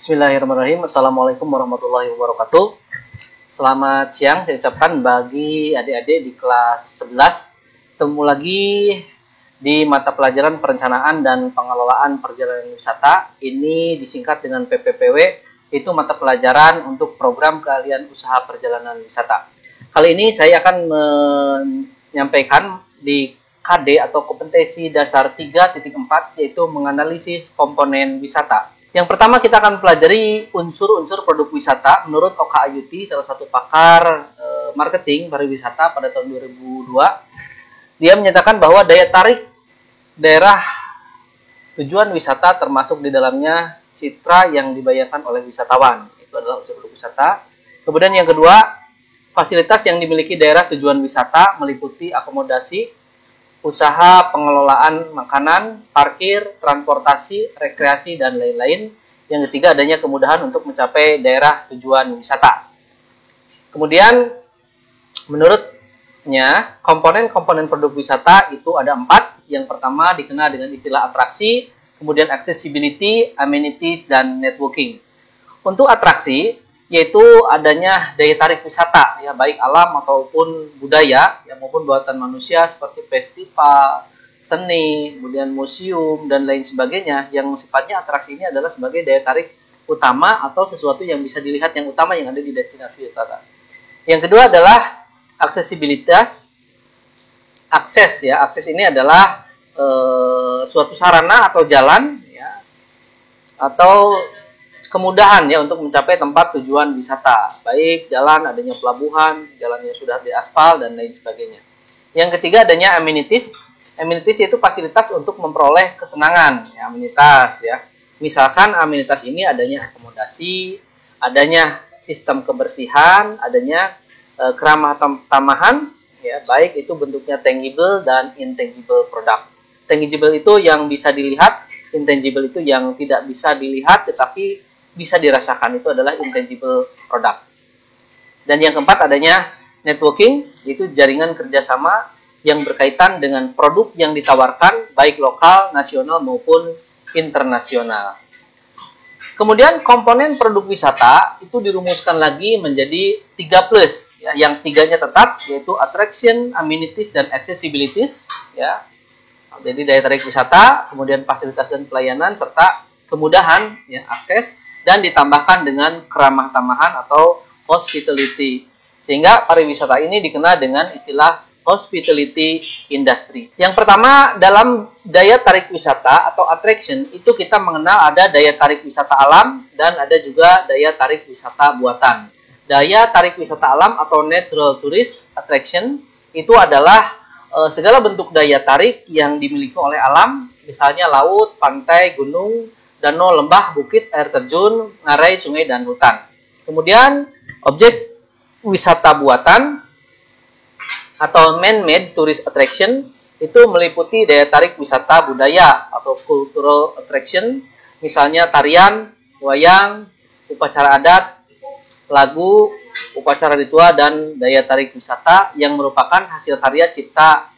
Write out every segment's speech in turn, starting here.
Bismillahirrahmanirrahim. Assalamualaikum warahmatullahi wabarakatuh. Selamat siang saya ucapkan bagi adik-adik di kelas 11. Ketemu lagi di mata pelajaran perencanaan dan pengelolaan perjalanan wisata. Ini disingkat dengan PPPW, itu mata pelajaran untuk program keahlian usaha perjalanan wisata. Kali ini saya akan menyampaikan di KD atau kompetensi dasar 3.4, yaitu menganalisis komponen wisata. Yang pertama kita akan pelajari unsur-unsur produk wisata menurut Oka Ayuti, salah satu pakar marketing pariwisata pada tahun 2002. Dia menyatakan bahwa daya tarik daerah tujuan wisata termasuk di dalamnya citra yang dibayangkan oleh wisatawan. Itu adalah unsur produk wisata. Kemudian yang kedua, fasilitas yang dimiliki daerah tujuan wisata meliputi akomodasi, usaha pengelolaan makanan, parkir, transportasi, rekreasi, dan lain-lain. Yang ketiga, adanya kemudahan untuk mencapai daerah tujuan wisata. Kemudian, menurutnya, komponen-komponen produk wisata itu ada 4. Yang pertama dikenal dengan istilah atraksi, kemudian accessibility, amenities, dan networking. Untuk atraksi, yaitu adanya daya tarik wisata, ya baik alam ataupun budaya, ya maupun buatan manusia seperti festival, seni, kemudian museum dan lain sebagainya. Yang sifatnya atraksi ini adalah sebagai daya tarik utama atau sesuatu yang bisa dilihat yang utama yang ada di destinasi wisata. Yang kedua adalah aksesibilitas. Akses, ya akses ini adalah suatu sarana atau jalan, ya atau kemudahan ya untuk mencapai tempat tujuan wisata, baik jalan, adanya pelabuhan, jalan yang sudah diaspal dan lain sebagainya. Yang ketiga adanya amenities. Amenities itu fasilitas untuk memperoleh kesenangan, ya, amenitas ya. Misalkan amenitas ini adanya akomodasi, adanya sistem kebersihan, adanya keramah tamahan, ya, baik itu bentuknya tangible dan intangible product. Tangible itu yang bisa dilihat, intangible itu yang tidak bisa dilihat tetapi bisa dirasakan, itu adalah intangible product. Dan yang keempat adanya networking, yaitu jaringan kerjasama yang berkaitan dengan produk yang ditawarkan baik lokal, nasional maupun internasional. Kemudian komponen produk wisata itu dirumuskan lagi menjadi 3+, ya, yang 3-nya tetap, yaitu attraction, amenities, dan accessibilities, ya. Jadi daya tarik wisata, kemudian fasilitas dan pelayanan serta kemudahan, ya, akses, dan ditambahkan dengan keramah tamahan atau hospitality. Sehingga pariwisata ini dikenal dengan istilah hospitality industry. Yang pertama, dalam daya tarik wisata atau attraction itu kita mengenal ada daya tarik wisata alam dan ada juga daya tarik wisata buatan. Daya tarik wisata alam atau natural tourist attraction itu adalah segala bentuk daya tarik yang dimiliki oleh alam, misalnya laut, pantai, gunung, danau, lembah, bukit, air terjun, ngarai, sungai, dan hutan. Kemudian objek wisata buatan atau man-made tourist attraction itu meliputi daya tarik wisata budaya atau cultural attraction, misalnya tarian, wayang, upacara adat, lagu, upacara ritual, dan daya tarik wisata yang merupakan hasil karya cipta,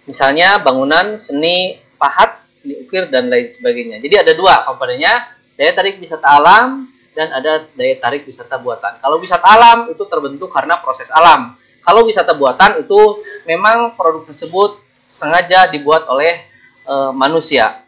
misalnya bangunan, seni, pahat, diukir dan lain sebagainya. Jadi ada 2 komponennya, daya tarik wisata alam dan ada daya tarik wisata buatan. Kalau wisata alam itu terbentuk karena proses alam. Kalau wisata buatan itu memang produk tersebut sengaja dibuat oleh manusia.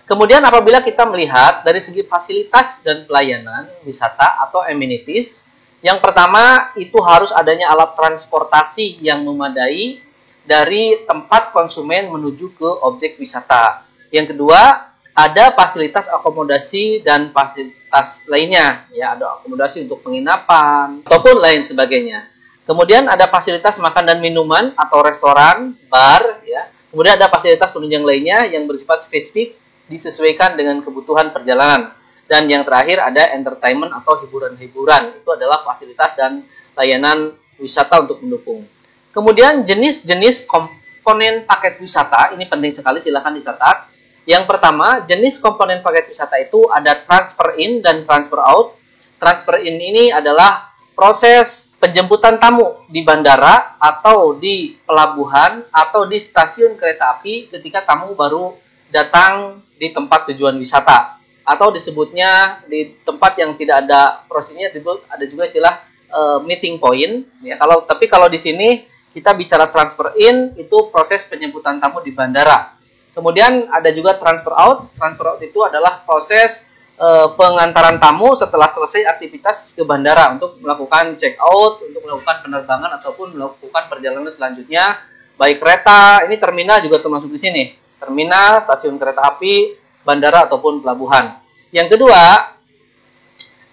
Kemudian apabila kita melihat dari segi fasilitas dan pelayanan wisata atau amenities, yang pertama itu harus adanya alat transportasi yang memadai dari tempat konsumen menuju ke objek wisata. Yang kedua, ada fasilitas akomodasi dan fasilitas lainnya, ya ada akomodasi untuk penginapan ataupun lain sebagainya. Kemudian ada fasilitas makan dan minuman atau restoran, bar, ya. Kemudian ada fasilitas penunjang lainnya yang bersifat spesifik disesuaikan dengan kebutuhan perjalanan. Dan yang terakhir ada entertainment atau hiburan-hiburan. Itu adalah fasilitas dan layanan wisata untuk mendukung. Kemudian jenis-jenis komponen paket wisata, ini penting sekali, silahkan dicatat. Yang pertama, jenis komponen paket wisata itu ada transfer in dan transfer out. Transfer in ini adalah proses penjemputan tamu di bandara atau di pelabuhan atau di stasiun kereta api ketika tamu baru datang di tempat tujuan wisata. atau disebutnya di tempat yang tidak ada prosesnya ada juga istilah meeting point ya. Kalau di sini kita bicara transfer in, itu proses penjemputan tamu di bandara. Kemudian ada juga transfer out. Transfer out itu adalah proses pengantaran tamu setelah selesai aktivitas ke bandara untuk melakukan check out, untuk melakukan penerbangan ataupun melakukan perjalanan selanjutnya, baik kereta, ini terminal juga termasuk di sini. Terminal, stasiun kereta api, bandara ataupun pelabuhan. Yang kedua,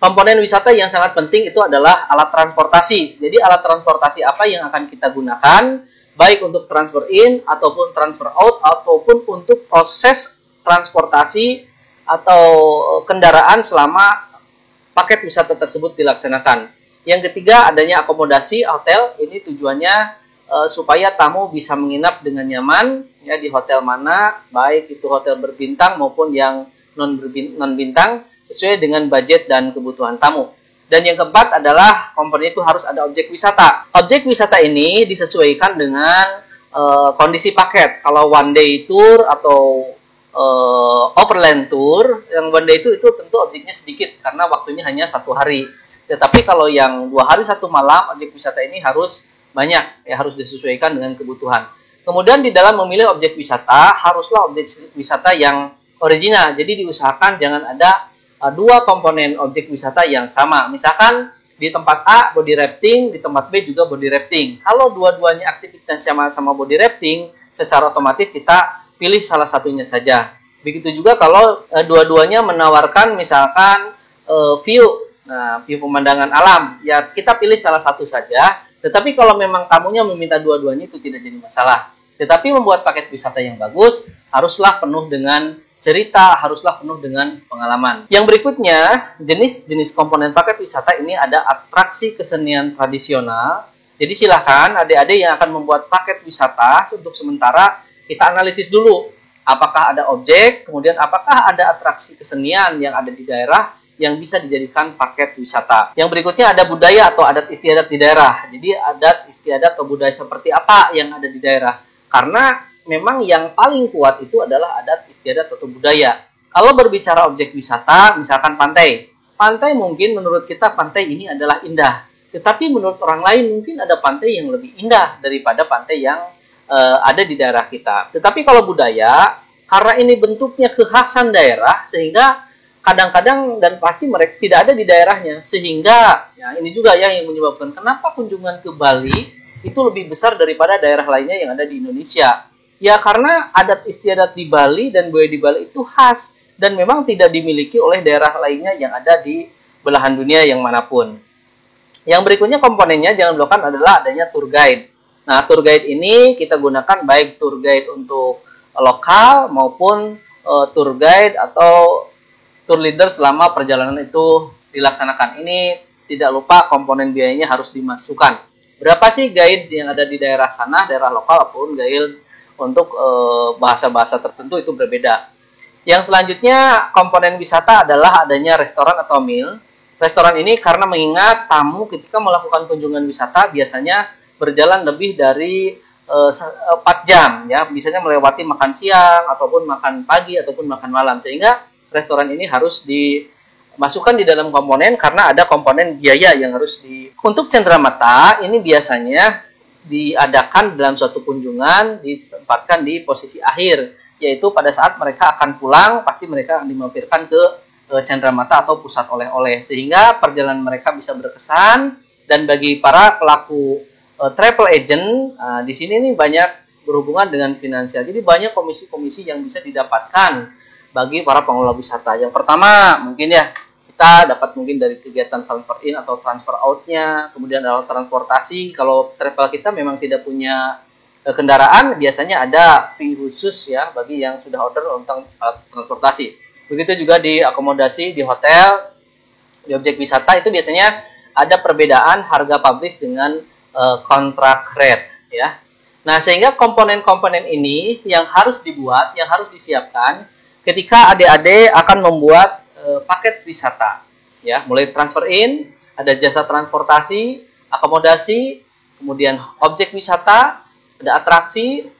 komponen wisata yang sangat penting itu adalah alat transportasi. Jadi alat transportasi apa yang akan kita gunakan, baik untuk transfer in ataupun transfer out ataupun untuk proses transportasi atau kendaraan selama paket wisata tersebut dilaksanakan. Yang ketiga, adanya akomodasi hotel. Ini tujuannya supaya tamu bisa menginap dengan nyaman ya di hotel mana, baik itu hotel berbintang maupun yang non bintang, sesuai dengan budget dan kebutuhan tamu. Dan yang keempat adalah komponen itu harus ada objek wisata. Objek wisata ini disesuaikan dengan kondisi paket. Kalau one day tour atau overland tour, yang one day itu tentu objeknya sedikit karena waktunya hanya 1 hari. Tetapi kalau yang 2 hari 1 malam, objek wisata ini harus banyak, ya harus disesuaikan dengan kebutuhan. Kemudian di dalam memilih objek wisata, haruslah objek wisata yang original. Jadi diusahakan jangan ada 2 komponen objek wisata yang sama. Misalkan di tempat A body rafting, di tempat B juga body rafting. Kalau dua-duanya aktivitas sama body rafting, secara otomatis kita pilih salah satunya saja. Begitu juga kalau dua-duanya menawarkan misalkan view pemandangan alam, ya kita pilih salah satu saja. Tetapi kalau memang tamunya meminta dua-duanya, itu tidak jadi masalah. Tetapi membuat paket wisata yang bagus haruslah penuh dengan cerita, haruslah penuh dengan pengalaman. Yang berikutnya, jenis-jenis komponen paket wisata ini ada atraksi kesenian tradisional. Jadi silakan adik-adik yang akan membuat paket wisata untuk sementara kita analisis dulu. Apakah ada objek, kemudian apakah ada atraksi kesenian yang ada di daerah yang bisa dijadikan paket wisata. Yang berikutnya ada budaya atau adat istiadat di daerah. Jadi adat istiadat atau budaya seperti apa yang ada di daerah. Karena memang yang paling kuat itu adalah adat istiadat atau budaya. Kalau berbicara objek wisata, misalkan pantai. Pantai mungkin menurut kita pantai ini adalah indah. Tetapi menurut orang lain mungkin ada pantai yang lebih indah daripada pantai yang ada di daerah kita. Tetapi kalau budaya, karena ini bentuknya kekhasan daerah, sehingga kadang-kadang dan pasti mereka tidak ada di daerahnya. Sehingga ya ini juga ya yang menyebabkan kenapa kunjungan ke Bali itu lebih besar daripada daerah lainnya yang ada di Indonesia. Ya karena adat istiadat di Bali dan budaya di Bali itu khas dan memang tidak dimiliki oleh daerah lainnya yang ada di belahan dunia yang manapun. Yang berikutnya komponennya jangan lupakan adalah adanya tour guide. Nah, tour guide ini kita gunakan baik tour guide untuk lokal maupun tour guide atau tour leader selama perjalanan itu dilaksanakan. Ini tidak lupa komponen biayanya harus dimasukkan. Berapa sih guide yang ada di daerah sana, daerah lokal maupun guide untuk bahasa-bahasa tertentu itu berbeda. Yang selanjutnya komponen wisata adalah adanya restoran atau meal. Restoran ini karena mengingat tamu ketika melakukan kunjungan wisata biasanya berjalan lebih dari 4 jam ya, biasanya melewati makan siang ataupun makan pagi ataupun makan malam, sehingga restoran ini harus dimasukkan di dalam komponen karena ada komponen biaya yang harus untuk cenderamata ini biasanya diadakan dalam suatu kunjungan, ditempatkan di posisi akhir, yaitu pada saat mereka akan pulang pasti mereka akan dimampirkan ke cenderamata atau pusat oleh-oleh, sehingga perjalanan mereka bisa berkesan. Dan bagi para pelaku travel agent, di sini nih banyak berhubungan dengan finansial. Jadi banyak komisi-komisi yang bisa didapatkan bagi para pengelola wisata. Yang pertama mungkin ya kita dapat mungkin dari kegiatan transfer in atau transfer out-nya, kemudian alat transportasi. Kalau travel kita memang tidak punya kendaraan, biasanya ada fee khusus ya bagi yang sudah order tentang alat transportasi. Begitu juga di akomodasi, di hotel, di objek wisata itu biasanya ada perbedaan harga publish dengan kontrak rate ya. Nah, sehingga komponen-komponen ini yang harus dibuat, yang harus disiapkan ketika adik-adik akan membuat paket wisata ya, mulai transfer in, ada jasa transportasi, akomodasi, kemudian objek wisata, ada atraksi,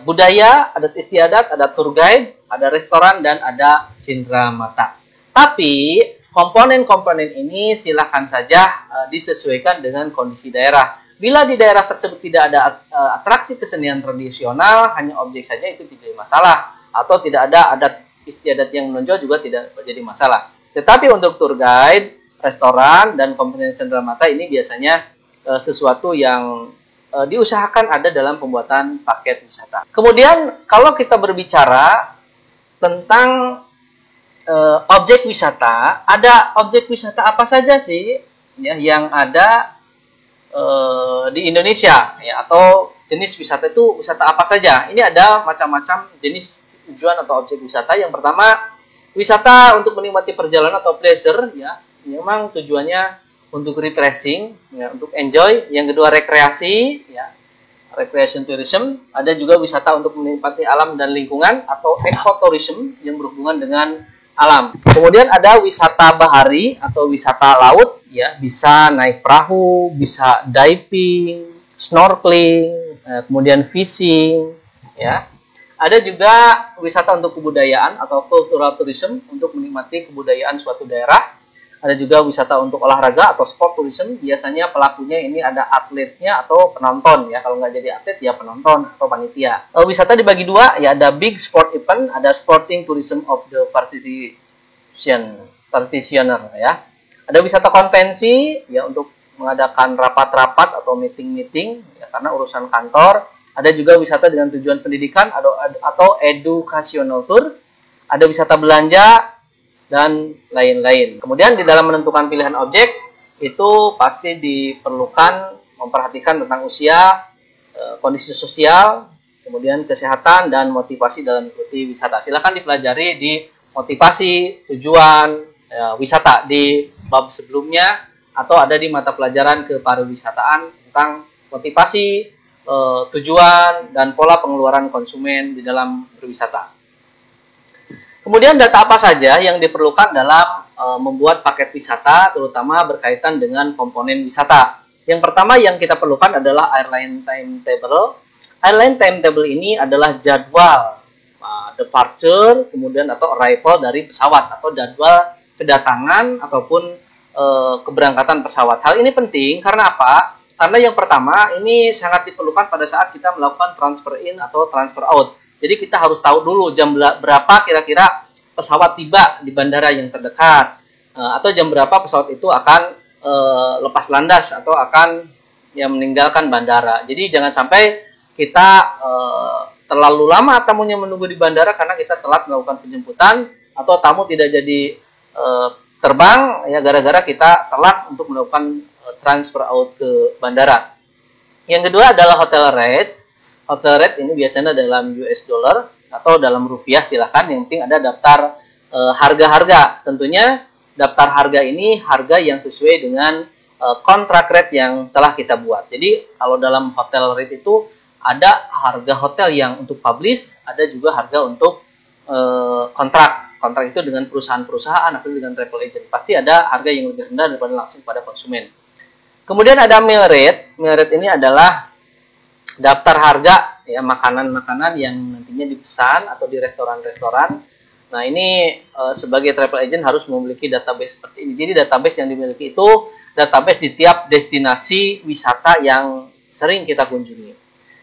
budaya, adat istiadat, ada tour guide, ada restoran, dan ada cindramata. Tapi komponen-komponen ini silakan saja disesuaikan dengan kondisi daerah. Bila di daerah tersebut tidak ada atraksi kesenian tradisional, hanya objek saja, itu tidak masalah. Atau tidak ada adat istiadat yang menonjol juga tidak menjadi masalah. Tetapi untuk tour guide, restoran, dan komponen cindramata ini biasanya sesuatu yang diusahakan ada dalam pembuatan paket wisata. Kemudian kalau kita berbicara tentang objek wisata, ada objek wisata apa saja sih ya yang ada di Indonesia ya, atau jenis wisata itu wisata apa saja? Ini ada macam-macam jenis tujuan atau objek wisata. Yang pertama, wisata untuk menikmati perjalanan atau pleasure ya, memang tujuannya untuk refreshing, ya, untuk enjoy. Yang kedua, rekreasi, ya, recreation tourism. Ada juga wisata untuk menikmati alam dan lingkungan atau ecotourism yang berhubungan dengan alam. Kemudian ada wisata bahari atau wisata laut, ya, bisa naik perahu, bisa diving, snorkeling, kemudian fishing, ya. Ada juga wisata untuk kebudayaan atau cultural tourism untuk menikmati kebudayaan suatu daerah. Ada juga wisata untuk olahraga atau sport tourism. Biasanya pelakunya ini ada atletnya atau penonton ya. Kalau nggak jadi atlet ya penonton atau panitia. Wisata dibagi dua ya, ada big sport event, ada sporting tourism of the practitioner ya. Ada wisata konvensi ya untuk mengadakan rapat-rapat atau meeting-meeting ya, karena urusan kantor. Ada juga wisata dengan tujuan pendidikan atau educational tour. Ada wisata belanja dan lain-lain. Kemudian di dalam menentukan pilihan objek itu pasti diperlukan memperhatikan tentang usia, kondisi sosial, kemudian kesehatan dan motivasi dalam mengikuti wisata. Silakan dipelajari di motivasi tujuan wisata di bab sebelumnya atau ada di mata pelajaran kepariwisataan tentang motivasi, tujuan dan pola pengeluaran konsumen di dalam berwisata. Kemudian data apa saja yang diperlukan dalam membuat paket wisata, terutama berkaitan dengan komponen wisata. Yang pertama yang kita perlukan adalah airline timetable. Airline timetable ini adalah jadwal departure, kemudian atau arrival dari pesawat atau jadwal kedatangan ataupun keberangkatan pesawat. Hal ini penting karena apa? Karena yang pertama ini sangat diperlukan pada saat kita melakukan transfer in atau transfer out. Jadi kita harus tahu dulu jam berapa kira-kira pesawat tiba di bandara yang terdekat, atau jam berapa pesawat itu akan lepas landas atau akan meninggalkan bandara. Jadi jangan sampai kita terlalu lama tamunya menunggu di bandara karena kita telat melakukan penjemputan, atau tamu tidak jadi terbang ya gara-gara kita telat untuk melakukan transfer out ke bandara. Yang kedua adalah hotel rate. Hotel rate ini biasanya dalam US dollar atau dalam rupiah, silakan. Yang penting ada daftar harga-harga. Tentunya daftar harga ini harga yang sesuai dengan kontrak rate yang telah kita buat. Jadi kalau dalam hotel rate itu ada harga hotel yang untuk publish, ada juga harga untuk kontrak. Kontrak itu dengan perusahaan-perusahaan atau dengan travel agent. Pasti ada harga yang lebih rendah daripada langsung pada konsumen. Kemudian ada meal rate. Meal rate ini adalah daftar harga ya makanan-makanan yang nantinya dipesan atau di restoran-restoran. Nah ini sebagai travel agent harus memiliki database seperti ini. Jadi database yang dimiliki itu database di tiap destinasi wisata yang sering kita kunjungi.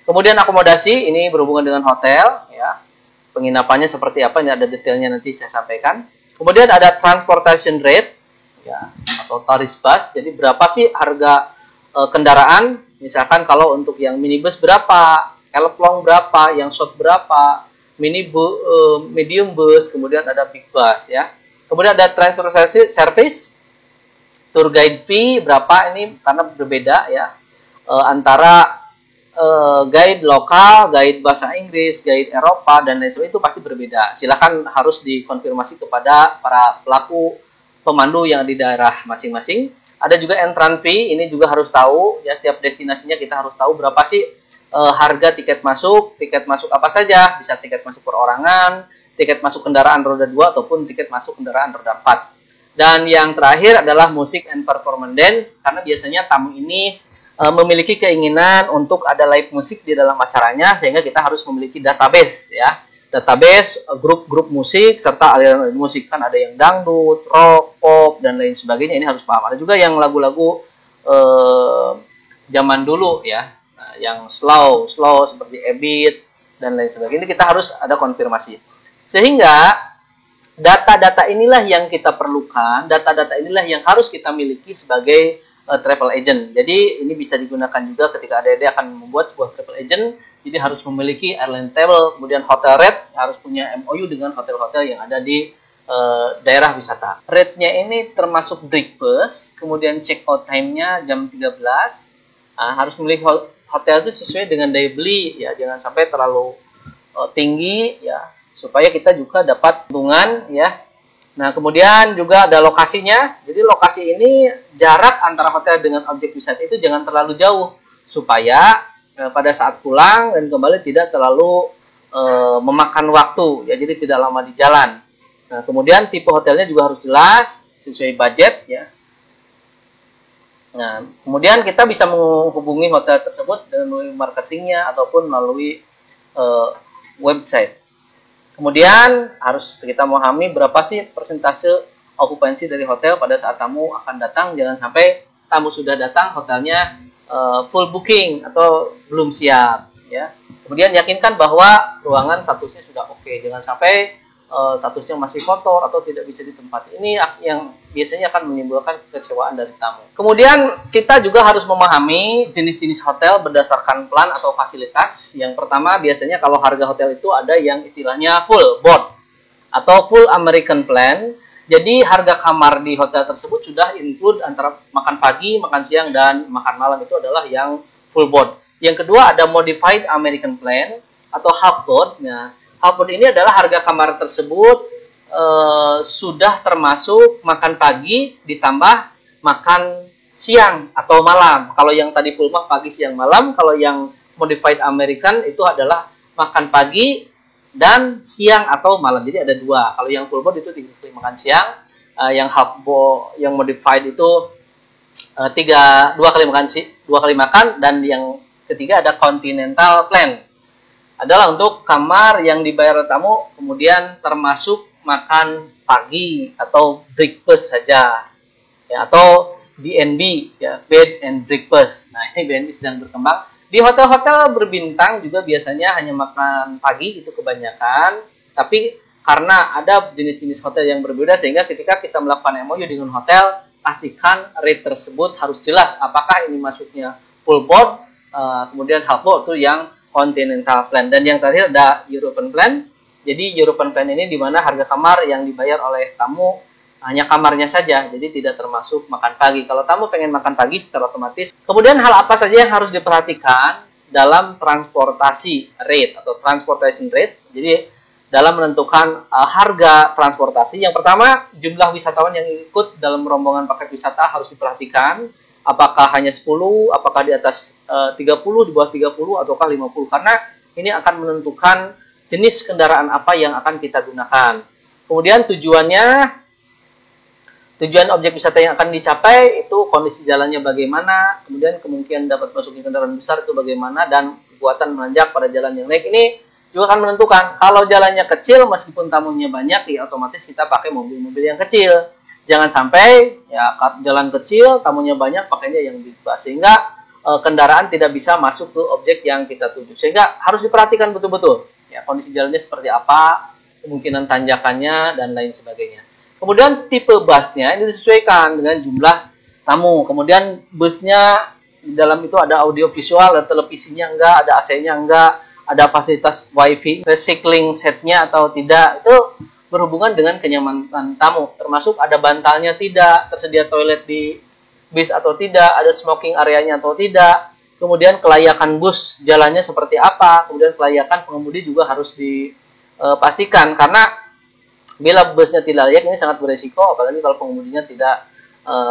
Kemudian akomodasi ini berhubungan dengan hotel ya. Penginapannya seperti apa, ini ada detailnya nanti saya sampaikan. Kemudian ada transportation rate ya atau tarif bus. Jadi berapa sih harga kendaraan? Misalkan kalau untuk yang minibus berapa, elplong berapa, yang short berapa, medium bus, kemudian ada big bus ya. Kemudian ada transportation service, tour guide fee berapa, ini karena berbeda ya antara guide lokal, guide bahasa Inggris, guide Eropa dan lain sebagainya, itu pasti berbeda. Silakan harus dikonfirmasi kepada para pelaku pemandu yang di daerah masing-masing. Ada juga entrance fee, ini juga harus tahu ya, tiap destinasinya kita harus tahu berapa sih harga tiket masuk apa saja, bisa tiket masuk perorangan, tiket masuk kendaraan roda 2 ataupun tiket masuk kendaraan roda 4. Dan yang terakhir adalah music and performance dance, karena biasanya tamu ini memiliki keinginan untuk ada live musik di dalam acaranya, sehingga kita harus memiliki database ya. Database grup-grup musik serta aliran musik, kan ada yang dangdut, rock, pop dan lain sebagainya. Ini harus paham. Ada juga yang lagu-lagu zaman dulu ya, yang slow seperti A Beat dan lain sebagainya. Ini kita harus ada konfirmasi. Sehingga data-data inilah yang kita perlukan, data-data inilah yang harus kita miliki sebagai travel agent. Jadi ini bisa digunakan juga ketika adik-adik akan membuat sebuah travel agent. Jadi harus memiliki airline table, kemudian hotel rate, harus punya MOU dengan hotel-hotel yang ada di daerah wisata. Rate-nya ini termasuk breakfast, kemudian check out time-nya jam 13. Harus memilih hotel itu sesuai dengan daya beli ya, jangan sampai terlalu tinggi ya, supaya kita juga dapat keuntungan ya. Nah, kemudian juga ada lokasinya. Jadi lokasi ini jarak antara hotel dengan objek wisata itu jangan terlalu jauh, supaya pada saat pulang dan kembali tidak terlalu memakan waktu ya, jadi tidak lama di jalan. Nah, kemudian tipe hotelnya juga harus jelas sesuai budget ya. Nah, kemudian kita bisa menghubungi hotel tersebut dengan melalui marketingnya ataupun melalui website. Kemudian harus kita memahami berapa sih persentase okupansi dari hotel pada saat tamu akan datang. Jangan sampai tamu sudah datang, hotelnya full booking atau belum siap ya. Kemudian yakinkan bahwa ruangan statusnya sudah oke. Jangan sampai statusnya masih kotor atau tidak bisa ditempati. Ini yang biasanya akan menimbulkan kekecewaan dari tamu. Kemudian kita juga harus memahami jenis-jenis hotel berdasarkan plan atau fasilitas. Yang pertama, biasanya kalau harga hotel itu ada yang istilahnya full board atau full American plan. Jadi harga kamar di hotel tersebut sudah include antara makan pagi, makan siang, dan makan malam, itu adalah yang full board. Yang kedua ada modified American plan atau half board. Nah, half board ini adalah harga kamar tersebut sudah termasuk makan pagi ditambah makan siang atau malam. Kalau yang tadi full mah pagi, siang, malam. Kalau yang modified American itu adalah makan pagi dan siang atau malam. Jadi ada dua. Kalau yang full board itu 3 kali makan siang, yang half board, yang modified itu 2 kali makan, dan yang ketiga ada continental plan. Adalah untuk kamar yang dibayar tamu, kemudian termasuk makan pagi atau breakfast saja, ya, atau B&B ya, bed and breakfast. Nah, ini B&B sedang berkembang. Di hotel-hotel berbintang juga biasanya hanya makan pagi itu kebanyakan, tapi karena ada jenis-jenis hotel yang berbeda, sehingga ketika kita melakukan MOU dengan hotel, pastikan rate tersebut harus jelas apakah ini masuknya full board, kemudian half board itu yang continental plan, dan yang terakhir ada European plan. Jadi European plan ini dimana harga kamar yang dibayar oleh tamu hanya kamarnya saja, jadi tidak termasuk makan pagi. Kalau tamu pengen makan pagi secara otomatis. Kemudian hal apa saja yang harus diperhatikan dalam transportasi rate atau transportation rate? Jadi dalam menentukan harga transportasi, yang pertama jumlah wisatawan yang ikut dalam rombongan paket wisata harus diperhatikan. Apakah hanya 10, apakah di atas 30, di bawah 30, ataukah 50. Karena ini akan menentukan jenis kendaraan apa yang akan kita gunakan. Kemudian tujuan objek wisata yang akan dicapai itu kondisi jalannya bagaimana, kemudian kemungkinan dapat masukin kendaraan besar itu bagaimana, dan kekuatan menanjak pada jalan yang naik ini juga akan menentukan. Kalau jalannya kecil meskipun tamunya banyak, ya otomatis kita pakai mobil-mobil yang kecil. Jangan sampai ya jalan kecil, tamunya banyak, pakainya yang big bus, sehingga kendaraan tidak bisa masuk ke objek yang kita tuju. Sehingga harus diperhatikan betul-betul ya, kondisi jalannya seperti apa, kemungkinan tanjakannya dan lain sebagainya. Kemudian tipe busnya ini disesuaikan dengan jumlah tamu. Kemudian busnya di dalam itu ada audio visual, ada televisinya enggak, ada AC-nya enggak, ada fasilitas wifi, recycling setnya atau tidak. Itu berhubungan dengan kenyamanan tamu, termasuk ada bantalnya tidak, tersedia toilet di bis atau tidak, ada smoking areanya atau tidak, kemudian kelayakan bus jalannya seperti apa, kemudian kelayakan pengemudi juga harus dipastikan, karena bila busnya tidak layak ini sangat beresiko, apalagi kalau pengemudinya tidak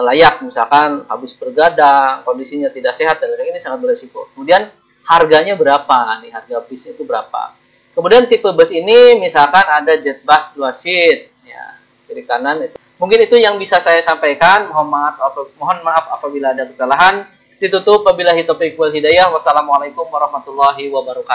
layak, misalkan habis bergadang, kondisinya tidak sehat, dan lain-lain, ini sangat beresiko. Kemudian harganya berapa nih, harga bisnya itu berapa. Kemudian tipe bus ini misalkan ada jet bus 2 seat, ya, kiri kanan itu. Mungkin itu yang bisa saya sampaikan. Mohon maaf apabila ada kesalahan. Ditutup wabillahi taufiq wal hidayah. Wassalamualaikum warahmatullahi wabarakatuh.